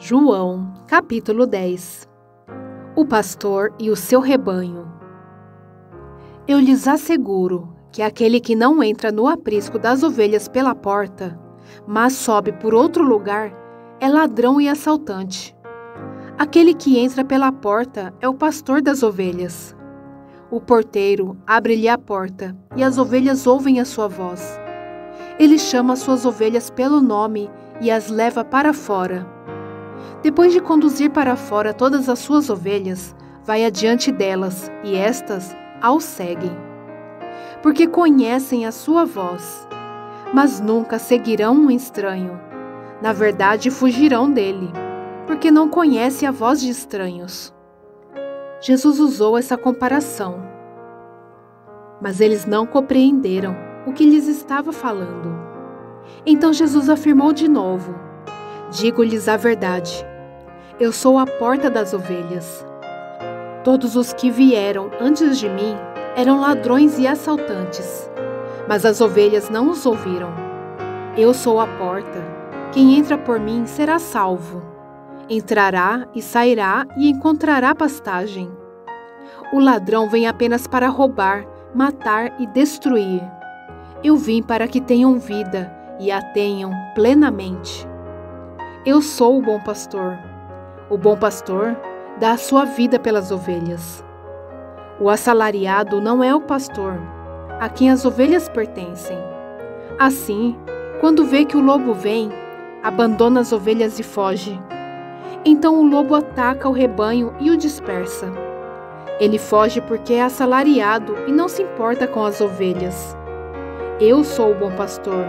João, capítulo 10. O pastor e o seu rebanho. Eu lhes asseguro que aquele que não entra no aprisco das ovelhas pela porta, mas sobe por outro lugar, é ladrão e assaltante. Aquele que entra pela porta é o pastor das ovelhas. O porteiro abre-lhe a porta e as ovelhas ouvem a sua voz. Ele chama as suas ovelhas pelo nome e as leva para fora. Depois de conduzir para fora todas as suas ovelhas, vai adiante delas e estas ao seguem. Porque conhecem a sua voz, mas nunca seguirão um estranho. Na verdade, fugirão dele, porque não conhecem a voz de estranhos. Jesus usou essa comparação, mas eles não compreenderam o que lhes estava falando. Então Jesus afirmou de novo: digo-lhes a verdade, eu sou a porta das ovelhas. Todos os que vieram antes de mim eram ladrões e assaltantes, mas as ovelhas não os ouviram. Eu sou a porta, quem entra por mim será salvo. Entrará e sairá e encontrará pastagem. O ladrão vem apenas para roubar, matar e destruir. Eu vim para que tenham vida e a tenham plenamente. Eu sou o bom pastor. O bom pastor dá a sua vida pelas ovelhas. O assalariado não é o pastor, a quem as ovelhas pertencem. Assim, quando vê que o lobo vem, abandona as ovelhas e foge. Então o lobo ataca o rebanho e o dispersa. Ele foge porque é assalariado e não se importa com as ovelhas. Eu sou o bom pastor.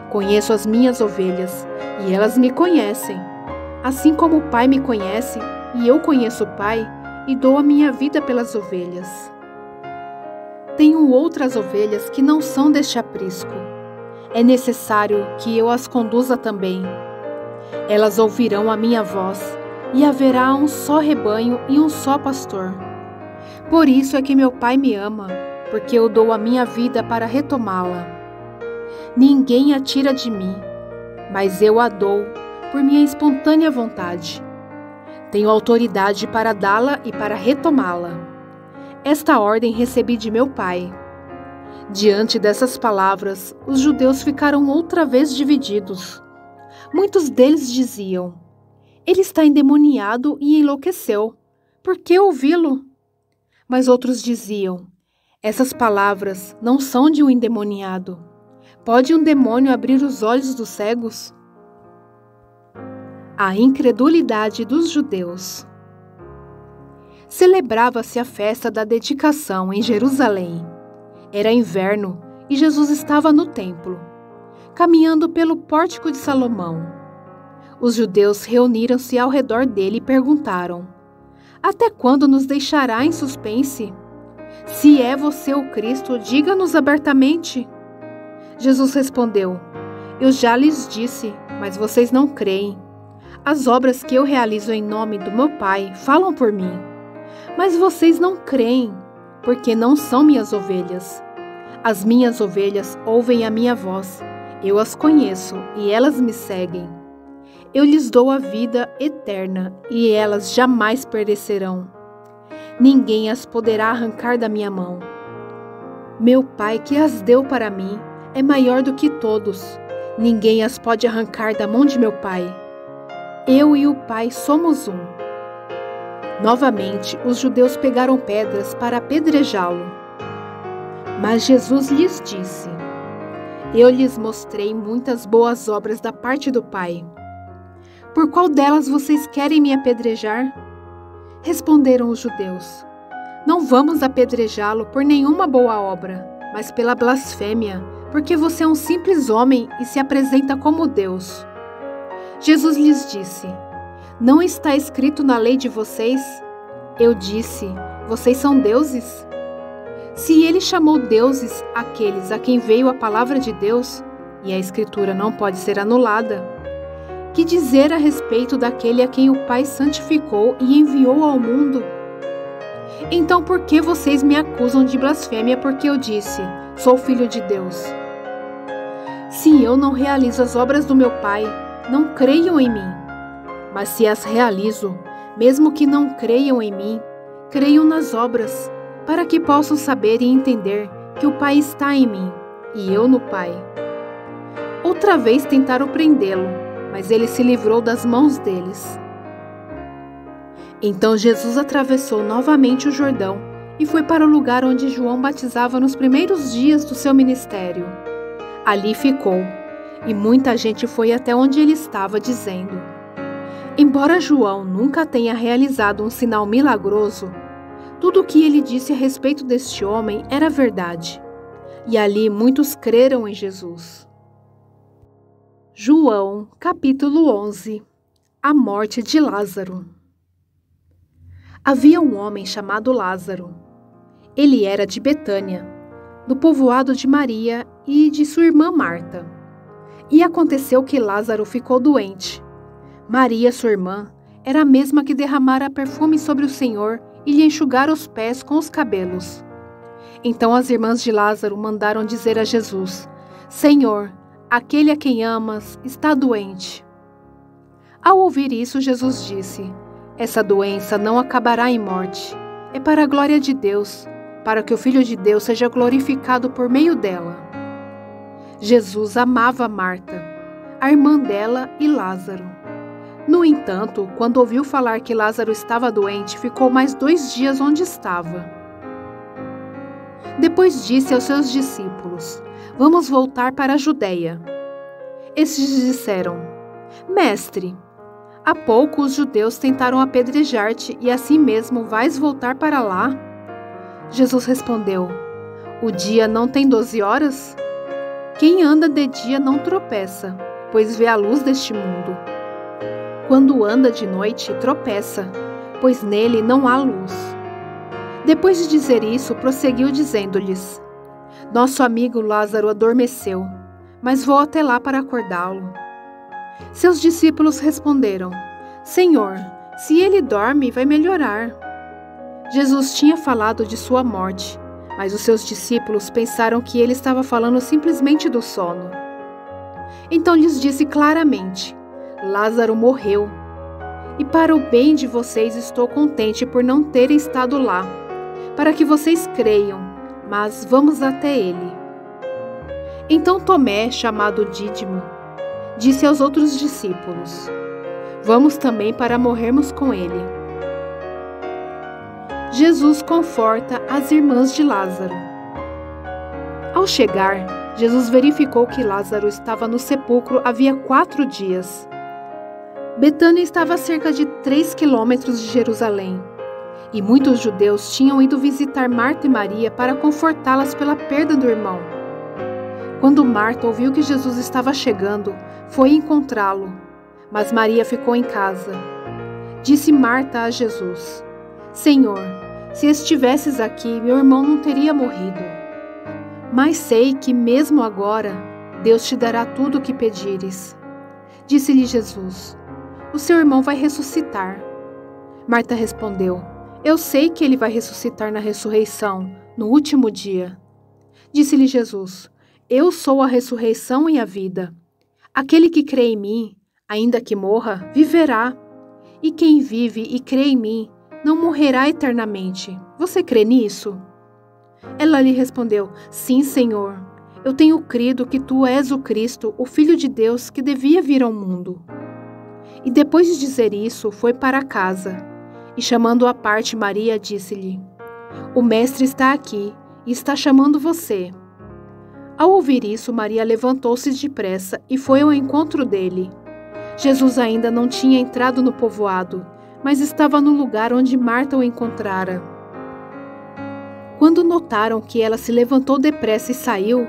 Conheço as minhas ovelhas e elas me conhecem. Assim como o Pai me conhece e eu conheço o Pai e dou a minha vida pelas ovelhas. Tenho outras ovelhas que não são deste aprisco. É necessário que eu as conduza também. Elas ouvirão a minha voz e haverá um só rebanho e um só pastor. Por isso é que meu Pai me ama, porque eu dou a minha vida para retomá-la. Ninguém a tira de mim, mas eu a dou por minha espontânea vontade. Tenho autoridade para dá-la e para retomá-la. Esta ordem recebi de meu Pai. Diante dessas palavras, os judeus ficaram outra vez divididos. Muitos deles diziam: ele está endemoniado e enlouqueceu. Por que ouvi-lo? Mas outros diziam: essas palavras não são de um endemoniado. Pode um demônio abrir os olhos dos cegos? A incredulidade dos judeus. Celebrava-se a festa da dedicação em Jerusalém. Era inverno e Jesus estava no templo, caminhando pelo pórtico de Salomão. Os judeus reuniram-se ao redor dele e perguntaram: até quando nos deixará em suspense? Se é você o Cristo, diga-nos abertamente. Jesus respondeu: eu já lhes disse, mas vocês não creem. As obras que eu realizo em nome do meu Pai falam por mim. Mas vocês não creem, porque não são minhas ovelhas. As minhas ovelhas ouvem a minha voz, eu as conheço e elas me seguem. Eu lhes dou a vida eterna e elas jamais perecerão. Ninguém as poderá arrancar da minha mão. Meu Pai que as deu para mim é maior do que todos. Ninguém as pode arrancar da mão de meu Pai. Eu e o Pai somos um. Novamente, os judeus pegaram pedras para apedrejá-lo. Mas Jesus lhes disse: eu lhes mostrei muitas boas obras da parte do Pai. Por qual delas vocês querem me apedrejar? Responderam os judeus: não vamos apedrejá-lo por nenhuma boa obra, mas pela blasfêmia, porque você é um simples homem e se apresenta como Deus. Jesus lhes disse: não está escrito na lei de vocês? Eu disse: vocês são deuses? Se ele chamou deuses aqueles a quem veio a palavra de Deus, e a Escritura não pode ser anulada, que dizer a respeito daquele a quem o Pai santificou e enviou ao mundo? Então por que vocês me acusam de blasfêmia porque eu disse: sou filho de Deus? Se eu não realizo as obras do meu Pai, não creiam em mim. Mas se as realizo, mesmo que não creiam em mim, creiam nas obras, para que possam saber e entender que o Pai está em mim e eu no Pai. Outra vez tentaram prendê-lo, mas ele se livrou das mãos deles. Então Jesus atravessou novamente o Jordão e foi para o lugar onde João batizava nos primeiros dias do seu ministério. Ali ficou, e muita gente foi até onde ele estava, dizendo: embora João nunca tenha realizado um sinal milagroso, tudo o que ele disse a respeito deste homem era verdade. E ali muitos creram em Jesus. João, capítulo 11. A morte de Lázaro. Havia um homem chamado Lázaro. Ele era de Betânia, do povoado de Maria e de sua irmã Marta. E aconteceu que Lázaro ficou doente. Maria, sua irmã, era a mesma que derramara perfume sobre o Senhor e lhe enxugara os pés com os cabelos. Então as irmãs de Lázaro mandaram dizer a Jesus: Senhor, aquele a quem amas está doente. Ao ouvir isso, Jesus disse: essa doença não acabará em morte. É para a glória de Deus, para que o Filho de Deus seja glorificado por meio dela. Jesus amava Marta, a irmã dela e Lázaro. No entanto, quando ouviu falar que Lázaro estava doente, ficou mais 2 dias onde estava. Depois disse aos seus discípulos: vamos voltar para a Judeia. Estes disseram: Mestre, há pouco os judeus tentaram apedrejar-te e assim mesmo vais voltar para lá? Jesus respondeu: o dia não tem 12 horas? Quem anda de dia não tropeça, pois vê a luz deste mundo. Quando anda de noite, tropeça, pois nele não há luz. Depois de dizer isso, prosseguiu dizendo-lhes: nosso amigo Lázaro adormeceu, mas vou até lá para acordá-lo. Seus discípulos responderam: Senhor, se ele dorme, vai melhorar. Jesus tinha falado de sua morte, mas os seus discípulos pensaram que ele estava falando simplesmente do sono. Então lhes disse claramente: Lázaro morreu, e para o bem de vocês estou contente por não terem estado lá, para que vocês creiam, mas vamos até ele. Então Tomé, chamado Dídimo, disse aos outros discípulos: vamos também para morrermos com ele. Jesus conforta as irmãs de Lázaro. Ao chegar, Jesus verificou que Lázaro estava no sepulcro havia 4 dias. Betânia estava a cerca de 3 quilômetros de Jerusalém, e muitos judeus tinham ido visitar Marta e Maria para confortá-las pela perda do irmão. Quando Marta ouviu que Jesus estava chegando, foi encontrá-lo, mas Maria ficou em casa. Disse Marta a Jesus: Senhor, se estivesses aqui, meu irmão não teria morrido. Mas sei que mesmo agora, Deus te dará tudo o que pedires. Disse-lhe Jesus: o seu irmão vai ressuscitar. Marta respondeu: eu sei que ele vai ressuscitar na ressurreição, no último dia. Disse-lhe Jesus: eu sou a ressurreição e a vida. Aquele que crê em mim, ainda que morra, viverá. E quem vive e crê em mim, não morrerá eternamente. Você crê nisso? Ela lhe respondeu: sim, Senhor. Eu tenho crido que tu és o Cristo, o Filho de Deus, que devia vir ao mundo. E depois de dizer isso, foi para casa. E chamando à parte Maria, disse-lhe: o Mestre está aqui e está chamando você. Ao ouvir isso, Maria levantou-se depressa e foi ao encontro dele. Jesus ainda não tinha entrado no povoado, mas estava no lugar onde Marta o encontrara. Quando notaram que ela se levantou depressa e saiu,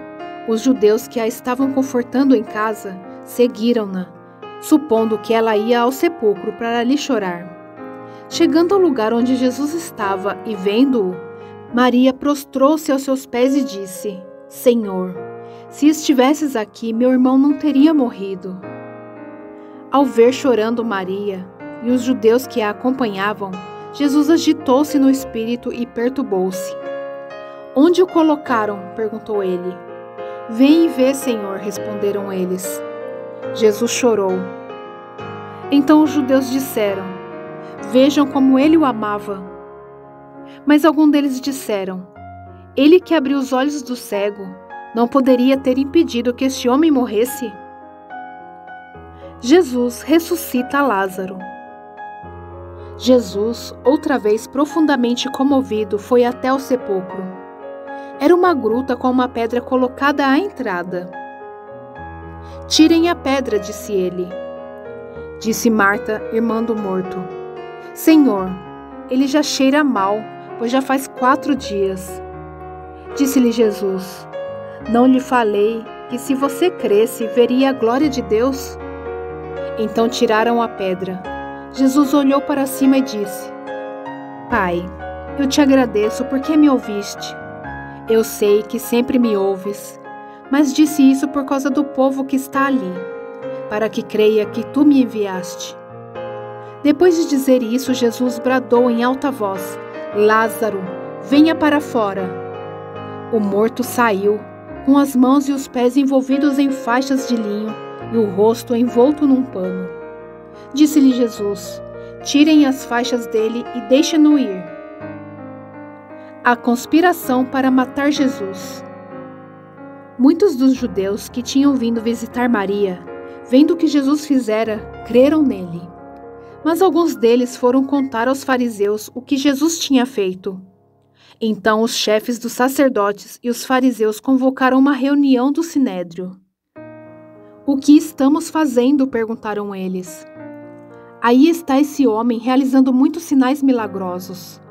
os judeus que a estavam confortando em casa seguiram-na, supondo que ela ia ao sepulcro para ali chorar. Chegando ao lugar onde Jesus estava e vendo-o, Maria prostrou-se aos seus pés e disse: Senhor, se estivesses aqui, meu irmão não teria morrido. Ao ver chorando Maria e os judeus que a acompanhavam, Jesus agitou-se no espírito e perturbou-se. Onde o colocaram? Perguntou ele. Vem e vê, Senhor, responderam eles. Jesus chorou. Então os judeus disseram: vejam como ele o amava. Mas alguns deles disseram: ele que abriu os olhos do cego, não poderia ter impedido que este homem morresse? Jesus ressuscita Lázaro. Jesus, outra vez profundamente comovido, foi até o sepulcro. Era uma gruta com uma pedra colocada à entrada. Tirem a pedra, disse ele. Disse Marta, irmã do morto: Senhor, ele já cheira mal, pois já faz 4 dias. Disse-lhe Jesus: não lhe falei que se você cresce, veria a glória de Deus? Então tiraram a pedra. Jesus olhou para cima e disse: Pai, eu te agradeço porque me ouviste. Eu sei que sempre me ouves, mas disse isso por causa do povo que está ali, para que creia que tu me enviaste. Depois de dizer isso, Jesus bradou em alta voz: Lázaro, venha para fora. O morto saiu, com as mãos e os pés envolvidos em faixas de linho e o rosto envolto num pano. Disse-lhe Jesus: tirem as faixas dele e deixem-no ir. A conspiração para matar Jesus. Muitos dos judeus que tinham vindo visitar Maria, vendo o que Jesus fizera, creram nele. Mas alguns deles foram contar aos fariseus o que Jesus tinha feito. Então os chefes dos sacerdotes e os fariseus convocaram uma reunião do sinédrio. O que estamos fazendo? Perguntaram eles. Aí está esse homem realizando muitos sinais milagrosos.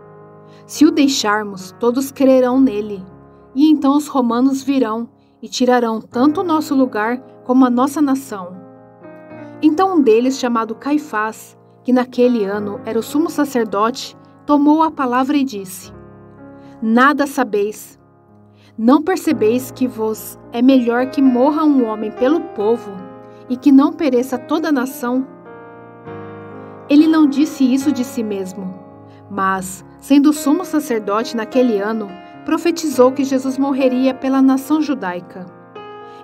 Se o deixarmos, todos crerão nele, e então os romanos virão e tirarão tanto o nosso lugar como a nossa nação. Então um deles, chamado Caifás, que naquele ano era o sumo sacerdote, tomou a palavra e disse: Nada sabeis. Não percebeis que vos é melhor que morra um homem pelo povo e que não pereça toda a nação? Ele não disse isso de si mesmo, mas, sendo sumo sacerdote naquele ano, profetizou que Jesus morreria pela nação judaica.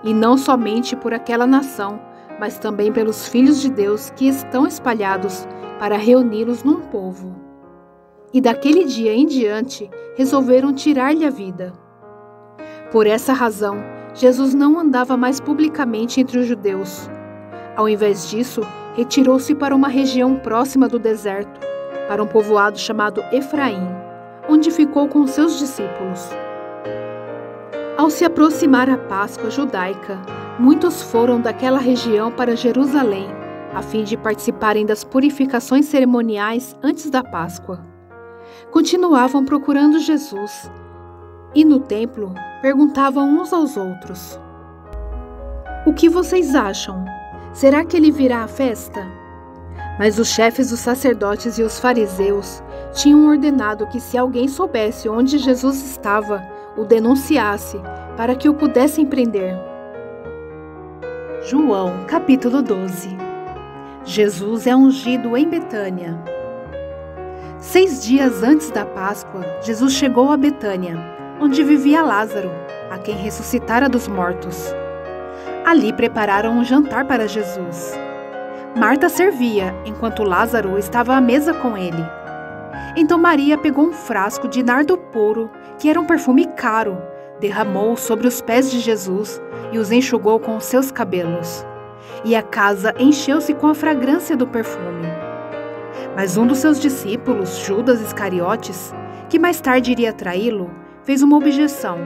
E não somente por aquela nação, mas também pelos filhos de Deus que estão espalhados para reuni-los num povo. E daquele dia em diante, resolveram tirar-lhe a vida. Por essa razão, Jesus não andava mais publicamente entre os judeus. Ao invés disso, retirou-se para uma região próxima do deserto, para um povoado chamado Efraim, onde ficou com seus discípulos. Ao se aproximar a Páscoa judaica, muitos foram daquela região para Jerusalém, a fim de participarem das purificações cerimoniais antes da Páscoa. Continuavam procurando Jesus, e no templo perguntavam uns aos outros: O que vocês acham? Será que ele virá à festa? Mas os chefes dos sacerdotes e os fariseus tinham ordenado que se alguém soubesse onde Jesus estava, o denunciasse, para que o pudessem prender. João, capítulo 12. Jesus é ungido em Betânia. 6 dias antes da Páscoa, Jesus chegou a Betânia, onde vivia Lázaro, a quem ressuscitara dos mortos. Ali prepararam um jantar para Jesus. Marta servia, enquanto Lázaro estava à mesa com ele. Então Maria pegou um frasco de nardo puro, que era um perfume caro, derramou sobre os pés de Jesus e os enxugou com os seus cabelos. E a casa encheu-se com a fragrância do perfume. Mas um dos seus discípulos, Judas Iscariotes, que mais tarde iria traí-lo, fez uma objeção.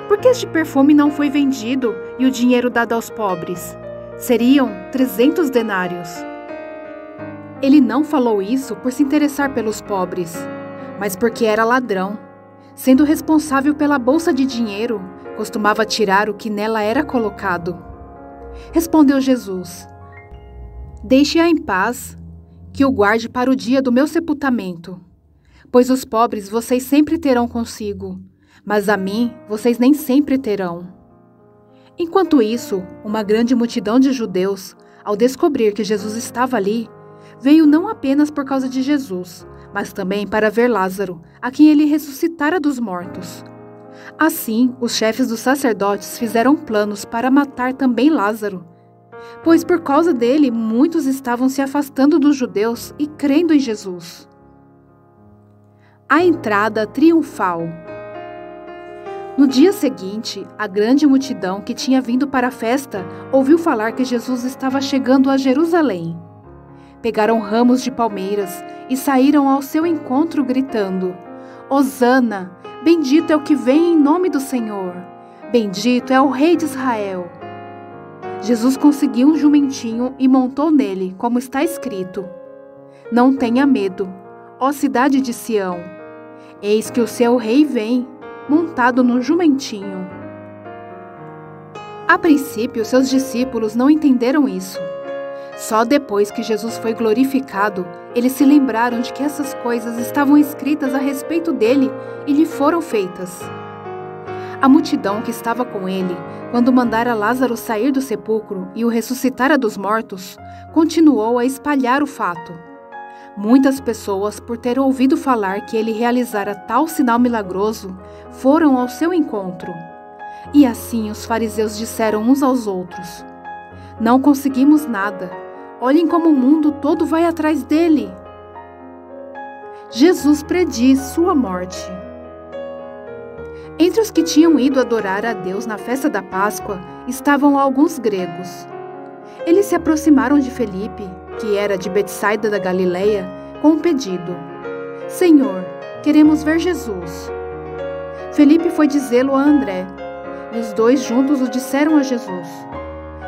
Por que este perfume não foi vendido e o dinheiro dado aos pobres? Seriam 300 denários. Ele não falou isso por se interessar pelos pobres, mas porque era ladrão. Sendo responsável pela bolsa de dinheiro, costumava tirar o que nela era colocado. Respondeu Jesus: Deixe-a em paz, que o guarde para o dia do meu sepultamento. Pois os pobres vocês sempre terão consigo, mas a mim vocês nem sempre terão. Enquanto isso, uma grande multidão de judeus, ao descobrir que Jesus estava ali, veio não apenas por causa de Jesus, mas também para ver Lázaro, a quem ele ressuscitara dos mortos. Assim, os chefes dos sacerdotes fizeram planos para matar também Lázaro, pois por causa dele muitos estavam se afastando dos judeus e crendo em Jesus. A entrada triunfal. No dia seguinte, a grande multidão que tinha vindo para a festa ouviu falar que Jesus estava chegando a Jerusalém. Pegaram ramos de palmeiras e saíram ao seu encontro gritando: Hosana, bendito é o que vem em nome do Senhor, bendito é o Rei de Israel. Jesus conseguiu um jumentinho e montou nele, como está escrito: Não tenha medo, ó cidade de Sião, eis que o seu rei vem, montado num jumentinho. A princípio, seus discípulos não entenderam isso. Só depois que Jesus foi glorificado, eles se lembraram de que essas coisas estavam escritas a respeito dele e lhe foram feitas. A multidão que estava com ele, quando mandara Lázaro sair do sepulcro e o ressuscitara dos mortos, continuou a espalhar o fato. Muitas pessoas, por ter ouvido falar que ele realizara tal sinal milagroso, foram ao seu encontro. E assim os fariseus disseram uns aos outros: Não conseguimos nada. Olhem como o mundo todo vai atrás dele. Jesus prediz sua morte. Entre os que tinham ido adorar a Deus na festa da Páscoa estavam alguns gregos. Eles se aproximaram de Felipe, que era de Betsaida da Galileia, com um pedido: Senhor, queremos ver Jesus. Felipe foi dizê-lo a André, e os dois juntos o disseram a Jesus.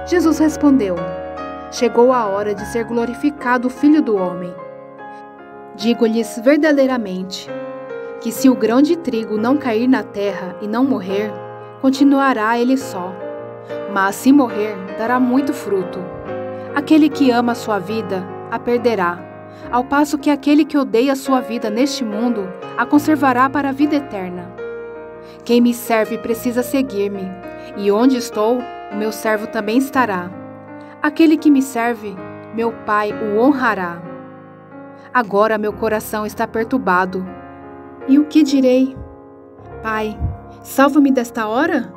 Jesus respondeu: Chegou a hora de ser glorificado o Filho do Homem. Digo-lhes verdadeiramente que se o grão de trigo não cair na terra e não morrer, continuará ele só. Mas se morrer, dará muito fruto. Aquele que ama a sua vida, a perderá, ao passo que aquele que odeia a sua vida neste mundo, a conservará para a vida eterna. Quem me serve precisa seguir-me, e onde estou, o meu servo também estará. Aquele que me serve, meu Pai o honrará. Agora meu coração está perturbado. E o que direi? Pai, salva-me desta hora?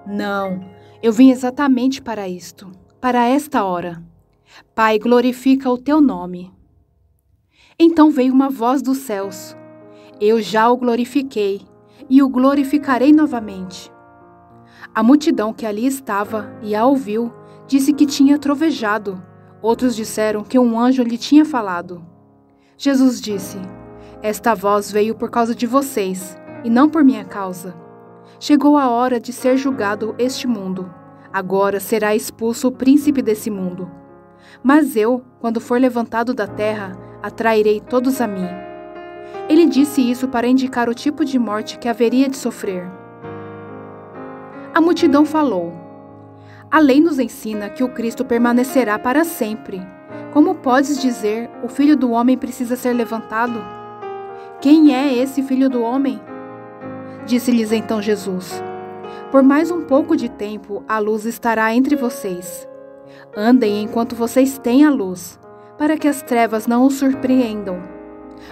Não, eu vim exatamente para isto, para esta hora. Pai, glorifica o teu nome. Então veio uma voz dos céus: Eu já o glorifiquei, e o glorificarei novamente. A multidão que ali estava e a ouviu, disse que tinha trovejado. Outros disseram que um anjo lhe tinha falado. Jesus disse: Esta voz veio por causa de vocês, e não por minha causa. Chegou a hora de ser julgado este mundo. Agora será expulso o príncipe desse mundo. Mas eu, quando for levantado da terra, atrairei todos a mim. Ele disse isso para indicar o tipo de morte que haveria de sofrer. A multidão falou: A lei nos ensina que o Cristo permanecerá para sempre. Como podes dizer, o Filho do Homem precisa ser levantado? Quem é esse Filho do Homem? Disse-lhes então Jesus: Por mais um pouco de tempo a luz estará entre vocês. Andem enquanto vocês têm a luz, para que as trevas não os surpreendam.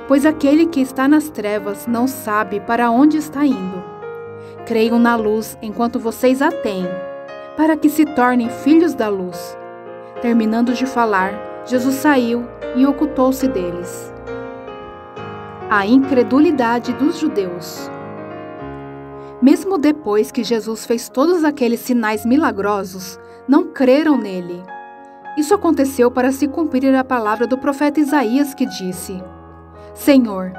Pois aquele que está nas trevas não sabe para onde está indo. Creiam na luz enquanto vocês a têm, para que se tornem filhos da luz. Terminando de falar, Jesus saiu e ocultou-se deles. A incredulidade dos judeus. Mesmo depois que Jesus fez todos aqueles sinais milagrosos, não creram nele. Isso aconteceu para se cumprir a palavra do profeta Isaías, que disse: Senhor,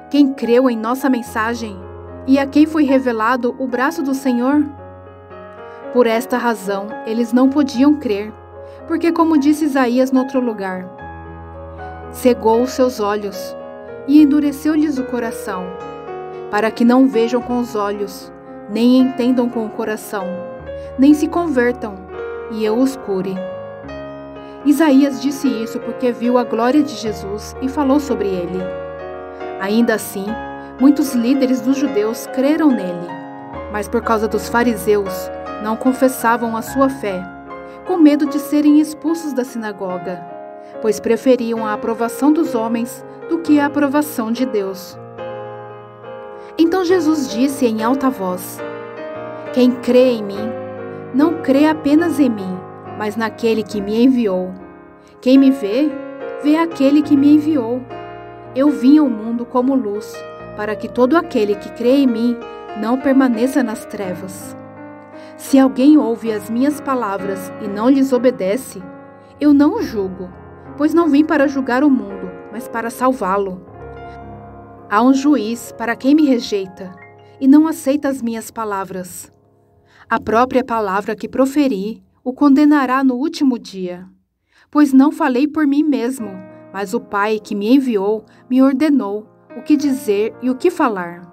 quem creu em nossa mensagem, e a quem foi revelado o braço do Senhor? Por esta razão, eles não podiam crer, porque, como disse Isaías noutro lugar, cegou os seus olhos e endureceu-lhes o coração, para que não vejam com os olhos, nem entendam com o coração, nem se convertam, e eu os cure. Isaías disse isso porque viu a glória de Jesus e falou sobre ele. Ainda assim, muitos líderes dos judeus creram nele, mas por causa dos fariseus, não confessavam a sua fé, com medo de serem expulsos da sinagoga, pois preferiam a aprovação dos homens do que a aprovação de Deus. Então Jesus disse em alta voz: Quem crê em mim, não crê apenas em mim, mas naquele que me enviou. Quem me vê, vê aquele que me enviou. Eu vim ao mundo como luz, para que todo aquele que crê em mim não permaneça nas trevas. Se alguém ouve as minhas palavras e não lhes obedece, eu não o julgo, pois não vim para julgar o mundo, mas para salvá-lo. Há um juiz para quem me rejeita e não aceita as minhas palavras. A própria palavra que proferi o condenará no último dia, pois não falei por mim mesmo, mas o Pai que me enviou me ordenou o que dizer e o que falar.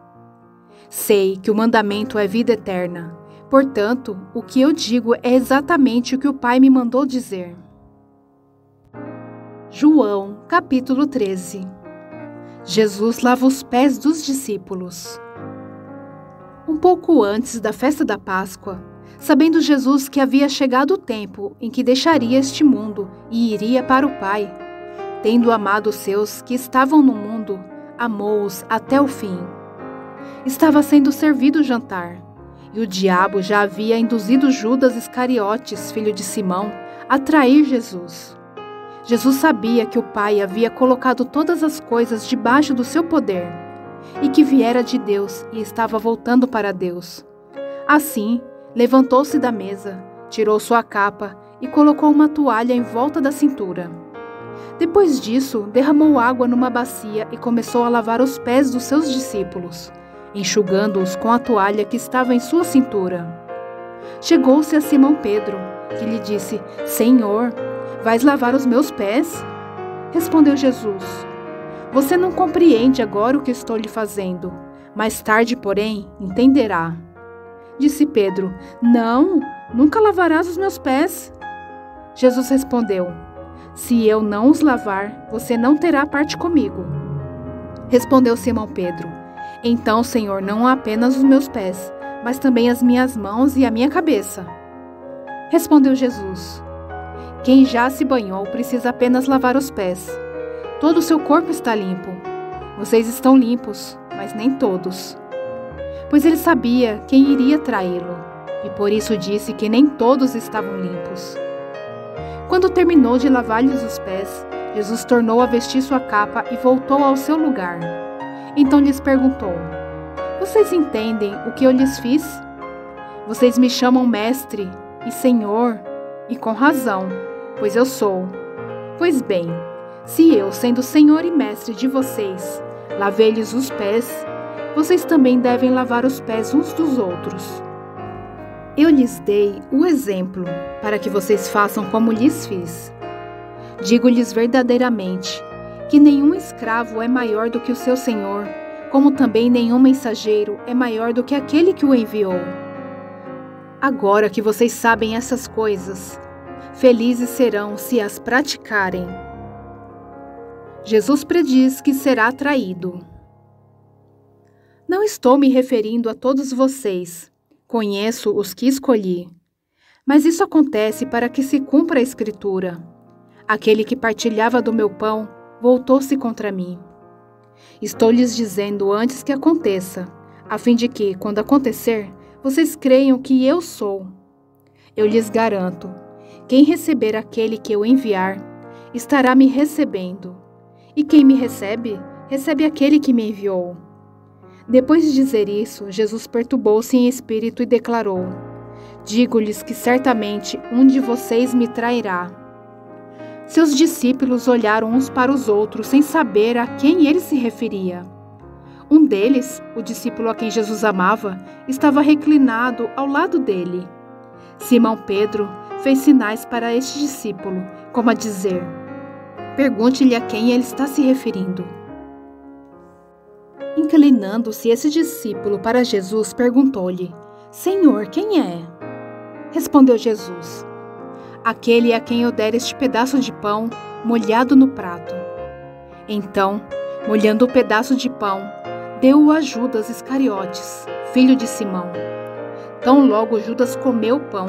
Sei que o mandamento é vida eterna, portanto, o que eu digo é exatamente o que o Pai me mandou dizer. João, capítulo 13. Jesus lava os pés dos discípulos. Um pouco antes da festa da Páscoa, sabendo Jesus que havia chegado o tempo em que deixaria este mundo e iria para o Pai, tendo amado os seus que estavam no mundo, amou-os até o fim. Estava sendo servido o jantar, e o diabo já havia induzido Judas Iscariotes, filho de Simão, a trair Jesus. Jesus sabia que o Pai havia colocado todas as coisas debaixo do seu poder, e que viera de Deus e estava voltando para Deus. Assim, levantou-se da mesa, tirou sua capa e colocou uma toalha em volta da cintura. Depois disso, derramou água numa bacia e começou a lavar os pés dos seus discípulos, enxugando-os com a toalha que estava em sua cintura. Chegou-se a Simão Pedro, que lhe disse: Senhor, vais lavar os meus pés? Respondeu Jesus: Você não compreende agora o que estou lhe fazendo. Mais tarde, porém, entenderá. Disse Pedro: Não, nunca lavarás os meus pés. Jesus respondeu: Se eu não os lavar, você não terá parte comigo. Respondeu Simão Pedro: Então, Senhor, não apenas os meus pés, mas também as minhas mãos e a minha cabeça. Respondeu Jesus: Quem já se banhou precisa apenas lavar os pés. Todo o seu corpo está limpo. Vocês estão limpos, mas nem todos. Pois ele sabia quem iria traí-lo, e por isso disse que nem todos estavam limpos. Quando terminou de lavar-lhes os pés, Jesus tornou a vestir sua capa e voltou ao seu lugar. Então lhes perguntou: Vocês entendem o que eu lhes fiz? Vocês me chamam mestre e senhor, e com razão, pois eu sou. Pois bem, se eu, sendo senhor e mestre de vocês, lavei-lhes os pés, vocês também devem lavar os pés uns dos outros. Eu lhes dei o exemplo para que vocês façam como lhes fiz. Digo-lhes verdadeiramente que nenhum escravo é maior do que o seu senhor, como também nenhum mensageiro é maior do que aquele que o enviou. Agora que vocês sabem essas coisas, felizes serão se as praticarem. Jesus prediz que será traído. Não estou me referindo a todos vocês. Conheço os que escolhi. Mas isso acontece para que se cumpra a Escritura. Aquele que partilhava do meu pão voltou-se contra mim. Estou lhes dizendo antes que aconteça, a fim de que, quando acontecer, vocês creiam que eu sou. Eu lhes garanto, quem receber aquele que eu enviar, estará me recebendo. E quem me recebe, recebe aquele que me enviou. Depois de dizer isso, Jesus perturbou-se em espírito e declarou: Digo-lhes que certamente um de vocês me trairá. Seus discípulos olharam uns para os outros sem saber a quem ele se referia. Um deles, o discípulo a quem Jesus amava, estava reclinado ao lado dele. Simão Pedro fez sinais para este discípulo, como a dizer: Pergunte-lhe a quem ele está se referindo. Inclinando-se esse discípulo para Jesus, perguntou-lhe: Senhor, quem é? Respondeu Jesus: Aquele a quem eu der este pedaço de pão molhado no prato. Então, molhando o pedaço de pão, deu-o a Judas Iscariotes, filho de Simão. Tão logo Judas comeu o pão,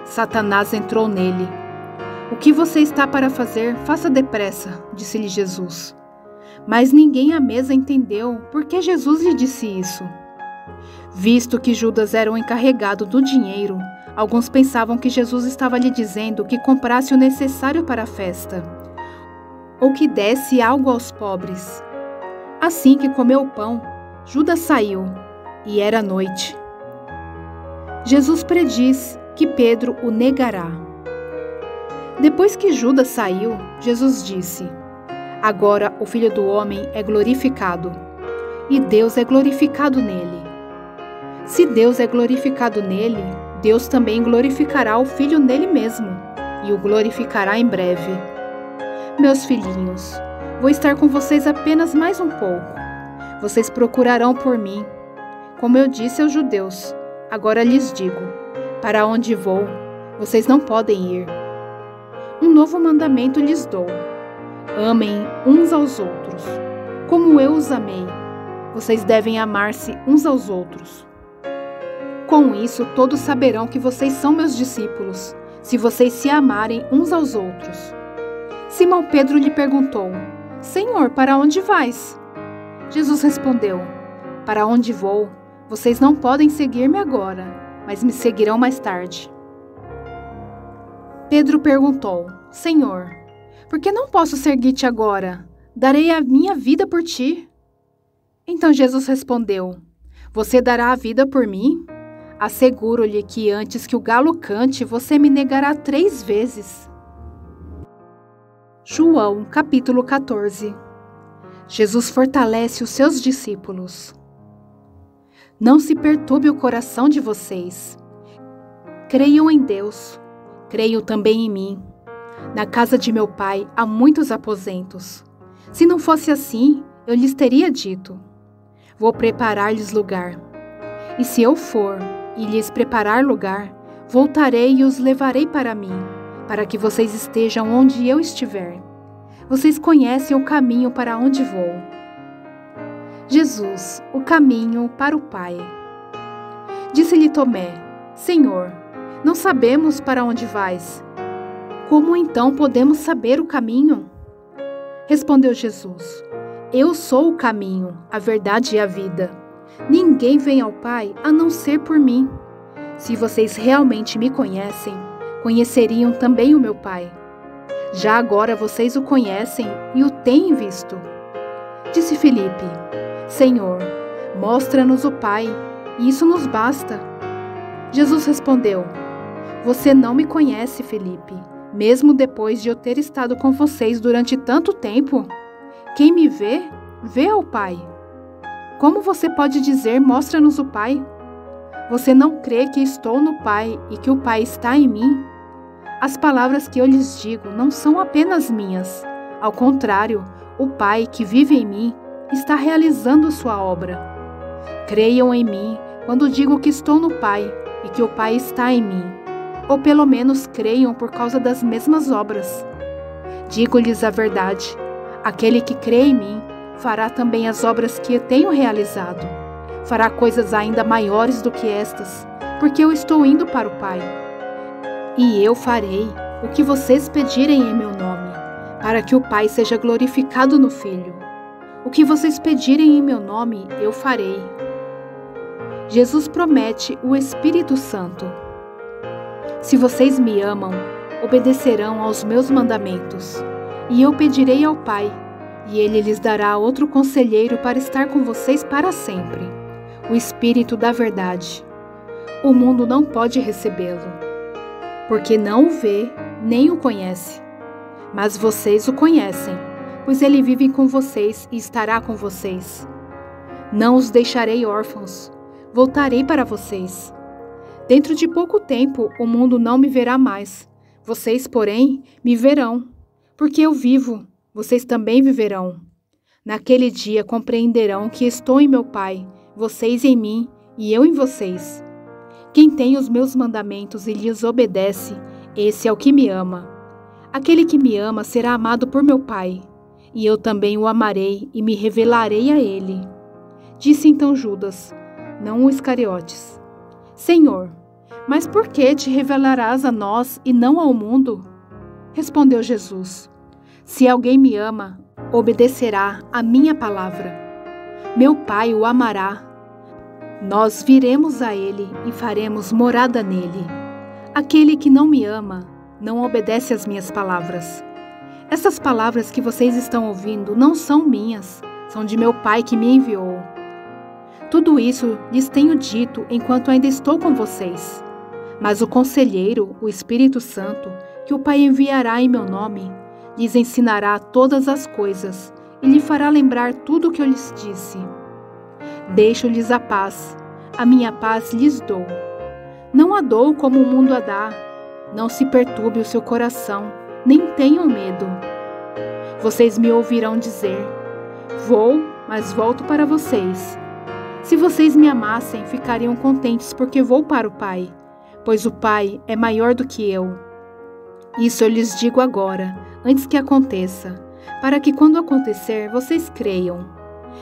Satanás entrou nele. O que você está para fazer, faça depressa, disse-lhe Jesus. Mas ninguém à mesa entendeu por que Jesus lhe disse isso. Visto que Judas era o encarregado do dinheiro, Alguns pensavam que Jesus estava lhe dizendo que comprasse o necessário para a festa, ou que desse algo aos pobres. Assim que comeu o pão, Judas saiu, e era noite. Jesus prediz que Pedro o negará. Depois que Judas saiu, Jesus disse: agora o Filho do Homem é glorificado, e Deus é glorificado nele. Se Deus é glorificado nele, Deus também glorificará o Filho nele mesmo, e o glorificará em breve. Meus filhinhos, vou estar com vocês apenas mais um pouco. Vocês procurarão por mim. Como eu disse aos judeus, agora lhes digo: para onde vou, vocês não podem ir. Um novo mandamento lhes dou: amem uns aos outros. Como eu os amei, vocês devem amar-se uns aos outros. Com isso, todos saberão que vocês são meus discípulos, se vocês se amarem uns aos outros. Simão Pedro lhe perguntou: Senhor, para onde vais? Jesus respondeu: para onde vou, vocês não podem seguir-me agora, mas me seguirão mais tarde. Pedro perguntou: Senhor, por que não posso seguir-te agora? Darei a minha vida por ti. Então Jesus respondeu: você dará a vida por mim? Asseguro-lhe que antes que o galo cante, você me negará 3 vezes. João, capítulo 14. Jesus fortalece os seus discípulos. Não se perturbe o coração de vocês. Creiam em Deus, creiam também em mim. Na casa de meu pai há muitos aposentos. Se não fosse assim, eu lhes teria dito: vou preparar-lhes lugar. E se eu for e lhes preparar lugar, voltarei e os levarei para mim, para que vocês estejam onde eu estiver. Vocês conhecem o caminho para onde vou. Jesus, o caminho para o Pai. Disse-lhe Tomé: Senhor, não sabemos para onde vais. Como então podemos saber o caminho? Respondeu Jesus: eu sou o caminho, a verdade e a vida. Ninguém vem ao Pai a não ser por mim. Se vocês realmente me conhecem, conheceriam também o meu Pai. Já agora vocês o conhecem e o têm visto. Disse Filipe: Senhor, mostra-nos o Pai, e isso nos basta. Jesus respondeu: você não me conhece, Filipe, mesmo depois de eu ter estado com vocês durante tanto tempo. Quem me vê, vê ao Pai. Como você pode dizer, mostra-nos o Pai? Você não crê que estou no Pai e que o Pai está em mim? As palavras que eu lhes digo não são apenas minhas. Ao contrário, o Pai que vive em mim está realizando sua obra. Creiam em mim quando digo que estou no Pai e que o Pai está em mim. Ou pelo menos creiam por causa das mesmas obras. Digo-lhes a verdade: aquele que crê em mim fará também as obras que eu tenho realizado. Fará coisas ainda maiores do que estas, porque eu estou indo para o Pai. E eu farei o que vocês pedirem em meu nome, para que o Pai seja glorificado no Filho. O que vocês pedirem em meu nome, eu farei. Jesus promete o Espírito Santo. Se vocês me amam, obedecerão aos meus mandamentos, e eu pedirei ao Pai, e Ele lhes dará outro conselheiro para estar com vocês para sempre, o Espírito da verdade. O mundo não pode recebê-lo, porque não o vê nem o conhece. Mas vocês o conhecem, pois Ele vive com vocês e estará com vocês. Não os deixarei órfãos, voltarei para vocês. Dentro de pouco tempo o mundo não me verá mais. Vocês, porém, me verão. Porque eu vivo, vocês também viverão. Naquele dia compreenderão que estou em meu Pai, vocês em mim e eu em vocês. Quem tem os meus mandamentos e lhes obedece, esse é o que me ama. Aquele que me ama será amado por meu Pai, e eu também o amarei e me revelarei a ele. Disse então Judas, não o Iscariotes: Senhor, mas por que te revelarás a nós e não ao mundo? Respondeu Jesus: se alguém me ama, obedecerá à minha palavra. Meu Pai o amará. Nós viremos a ele e faremos morada nele. Aquele que não me ama, não obedece às minhas palavras. Essas palavras que vocês estão ouvindo não são minhas, são de meu Pai que me enviou. Tudo isso lhes tenho dito enquanto ainda estou com vocês. Mas o Conselheiro, o Espírito Santo, que o Pai enviará em meu nome, lhes ensinará todas as coisas e lhe fará lembrar tudo o que eu lhes disse. Deixo-lhes a paz, a minha paz lhes dou. Não a dou como o mundo a dá. Não se perturbe o seu coração, nem tenham medo. Vocês me ouvirão dizer: vou, mas volto para vocês. Se vocês me amassem, ficariam contentes porque vou para o Pai, pois o Pai é maior do que eu. Isso eu lhes digo agora, antes que aconteça, para que quando acontecer, vocês creiam.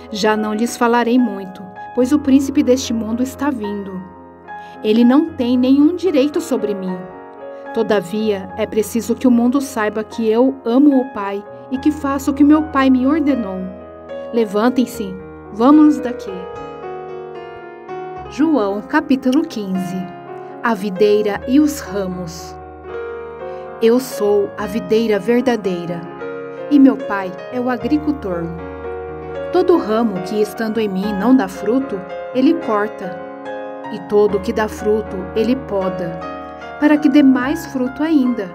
Já não lhes falarei muito, pois o príncipe deste mundo está vindo. Ele não tem nenhum direito sobre mim. Todavia, é preciso que o mundo saiba que eu amo o Pai e que faço o que meu Pai me ordenou. Levantem-se, vamos daqui. João, capítulo 15. A videira e os ramos. Eu sou a videira verdadeira, e meu Pai é o agricultor. Todo ramo que estando em mim não dá fruto, ele corta, e todo que dá fruto, ele poda, para que dê mais fruto ainda.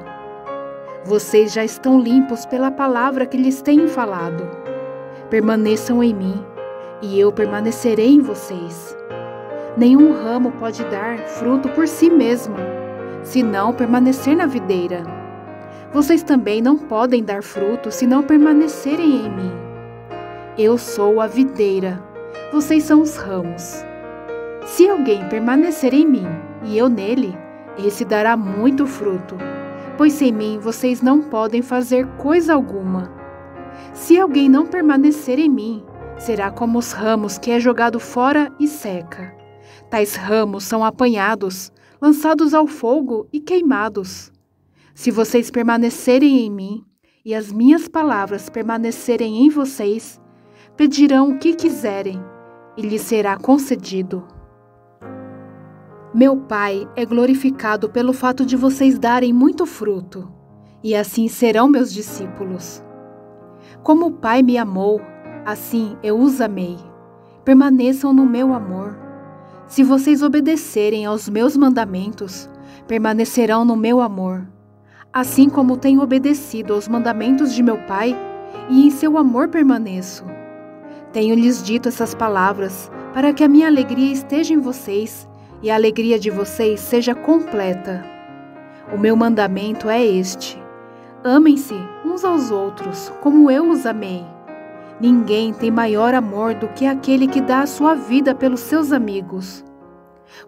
Vocês já estão limpos pela palavra que lhes tenho falado. Permaneçam em mim, e eu permanecerei em vocês. Nenhum ramo pode dar fruto por si mesmo, se não permanecer na videira. Vocês também não podem dar fruto se não permanecerem em mim. Eu sou a videira, vocês são os ramos. Se alguém permanecer em mim e eu nele, esse dará muito fruto, pois sem mim vocês não podem fazer coisa alguma. Se alguém não permanecer em mim, será como os ramos que é jogado fora e seca. Tais ramos são apanhados, lançados ao fogo e queimados. Se vocês permanecerem em mim e as minhas palavras permanecerem em vocês, pedirão o que quiserem e lhes será concedido. Meu Pai é glorificado pelo fato de vocês darem muito fruto, e assim serão meus discípulos. Como o Pai me amou, assim eu os amei. Permaneçam no meu amor. Se vocês obedecerem aos meus mandamentos, permanecerão no meu amor, assim como tenho obedecido aos mandamentos de meu Pai, e em seu amor permaneço. Tenho-lhes dito essas palavras para que a minha alegria esteja em vocês e a alegria de vocês seja completa. O meu mandamento é este: amem-se uns aos outros, como eu os amei. Ninguém tem maior amor do que aquele que dá a sua vida pelos seus amigos.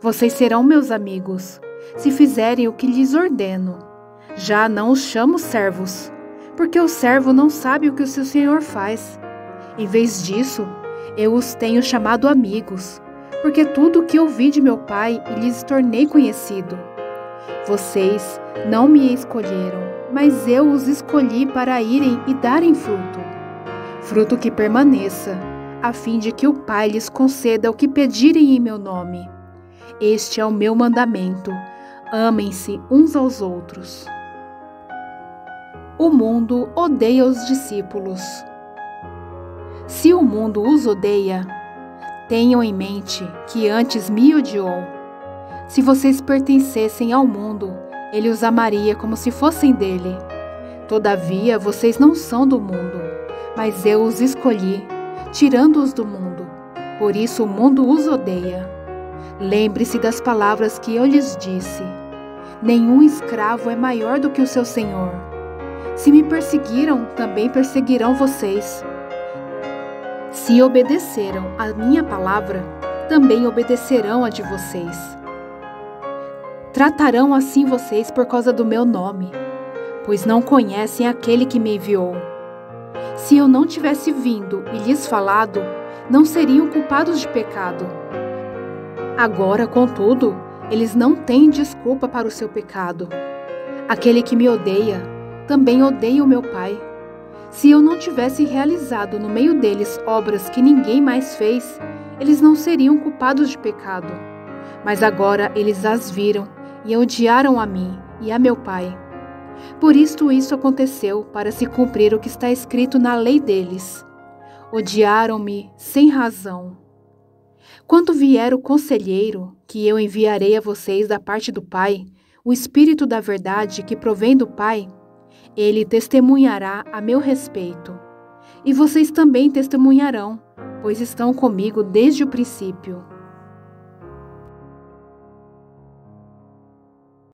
Vocês serão meus amigos, se fizerem o que lhes ordeno. Já não os chamo servos, porque o servo não sabe o que o seu senhor faz. Em vez disso, eu os tenho chamado amigos, porque tudo o que ouvi de meu Pai e lhes tornei conhecido. Vocês não me escolheram, mas eu os escolhi para irem e darem fruto. Fruto que permaneça, a fim de que o Pai lhes conceda o que pedirem em meu nome. Este é o meu mandamento: amem-se uns aos outros. O mundo odeia os discípulos. Se o mundo os odeia, tenham em mente que antes me odiou. Se vocês pertencessem ao mundo, ele os amaria como se fossem dele. Todavia, vocês não são do mundo, mas eu os escolhi, tirando-os do mundo. Por isso o mundo os odeia. Lembre-se das palavras que eu lhes disse. Nenhum escravo é maior do que o seu senhor. Se me perseguiram, também perseguirão vocês. Se obedeceram à minha palavra, também obedecerão a de vocês. Tratarão assim vocês por causa do meu nome, pois não conhecem aquele que me enviou. Se eu não tivesse vindo e lhes falado, não seriam culpados de pecado. Agora, contudo, eles não têm desculpa para o seu pecado. Aquele que me odeia, também odeia o meu Pai. Se eu não tivesse realizado no meio deles obras que ninguém mais fez, eles não seriam culpados de pecado. Mas agora eles as viram e odiaram a mim e a meu Pai. Por isto isso aconteceu, para se cumprir o que está escrito na lei deles. Odiaram-me sem razão. Quando vier o Conselheiro, que eu enviarei a vocês da parte do Pai, o Espírito da verdade que provém do Pai, ele testemunhará a meu respeito. E vocês também testemunharão, pois estão comigo desde o princípio.